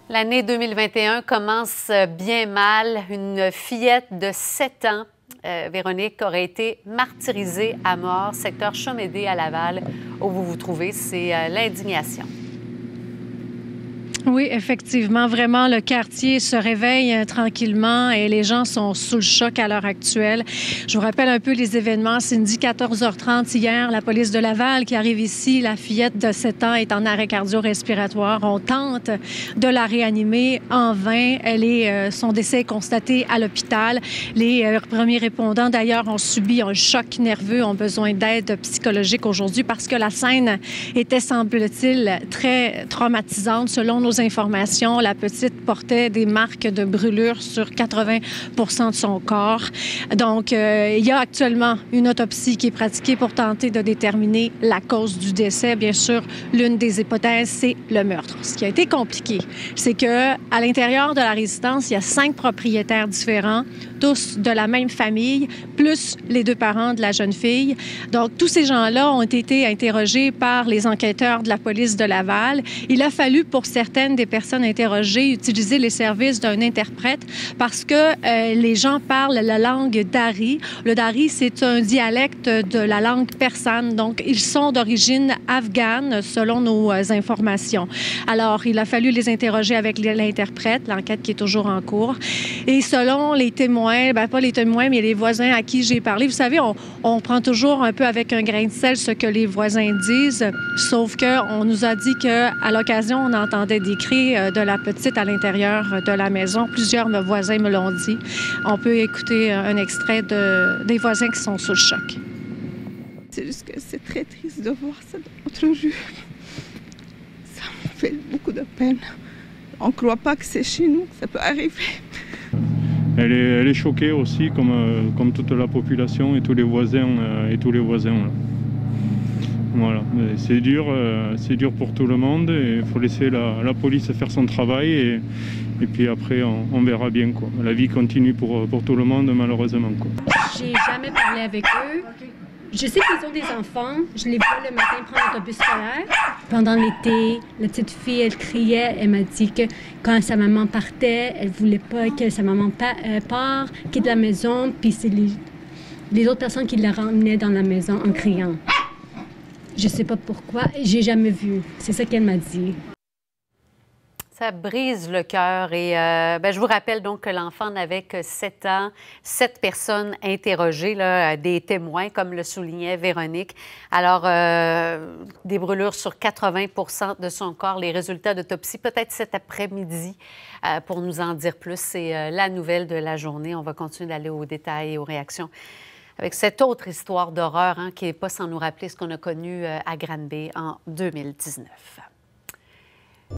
L'année 2021 commence bien mal. Une fillette de 7 ans, Véronique, aurait été martyrisée à mort, secteur Chomédé à Laval, où vous vous trouvez. C'est l'indignation. Oui, effectivement, vraiment, le quartier se réveille tranquillement et les gens sont sous le choc à l'heure actuelle. Je vous rappelle un peu les événements. Cindy, 14h30 hier, la police de Laval qui arrive ici. La fillette de 7 ans est en arrêt cardio-respiratoire. On tente de la réanimer en vain. Son décès est constaté à l'hôpital. Les premiers répondants, d'ailleurs, ont subi un choc nerveux, ont besoin d'aide psychologique aujourd'hui parce que la scène était, semble-t-il, très traumatisante. Selon nos informations, la petite portait des marques de brûlure sur 80% de son corps. Donc, il y a actuellement une autopsie qui est pratiquée pour tenter de déterminer la cause du décès. Bien sûr, l'une des hypothèses, c'est le meurtre. Ce qui a été compliqué, c'est que à l'intérieur de la résidence, il y a 5 propriétaires différents, tous de la même famille, plus les 2 parents de la jeune fille. Donc, tous ces gens-là ont été interrogés par les enquêteurs de la police de Laval. Il a fallu, pour certaines des personnes interrogées, utiliser les services d'un interprète parce que les gens parlent la langue dari. Le dari, c'est un dialecte de la langue persane. Donc, ils sont d'origine afghane, selon nos informations. Alors, il a fallu les interroger avec l'interprète, l'enquête qui est toujours en cours. Et selon les témoins, pas les témoins, mais les voisins à qui j'ai parlé, vous savez, on prend toujours un peu avec un grain de sel ce que les voisins disent, sauf qu'on nous a dit qu'à l'occasion, on entendait des cris de la petite à l'intérieur de la maison. Plusieurs voisins me l'ont dit. On peut écouter un extrait des voisins qui sont sous le choc. C'est juste que c'est très triste de voir ça dans notre rue. Ça me fait beaucoup de peine. On ne croit pas que c'est chez nous que ça peut arriver. Elle est choquée aussi, comme toute la population et tous les voisins. Là. Voilà, c'est dur pour tout le monde. Il faut laisser la police faire son travail et puis après on verra bien quoi. La vie continue pour tout le monde malheureusement quoi. J'ai jamais parlé avec eux. Je sais qu'ils ont des enfants. Je les vois le matin prendre l'autobus scolaire. Pendant l'été, la petite fille, elle criait. Elle m'a dit que quand sa maman partait, elle voulait pas que sa maman part, quitte la maison. Puis c'est les autres personnes qui la ramenaient dans la maison en criant. Je sais pas pourquoi. J'ai jamais vu. C'est ça qu'elle m'a dit. Ça brise le cœur et je vous rappelle donc que l'enfant n'avait que 7 ans, 7 personnes interrogées, là, des témoins, comme le soulignait Véronique. Alors, des brûlures sur 80% de son corps, les résultats d'autopsie, peut-être cet après-midi, pour nous en dire plus. C'est la nouvelle de la journée. On va continuer d'aller aux détails et aux réactions avec cette autre histoire d'horreur qui n'est pas sans nous rappeler ce qu'on a connu à Granby en 2019.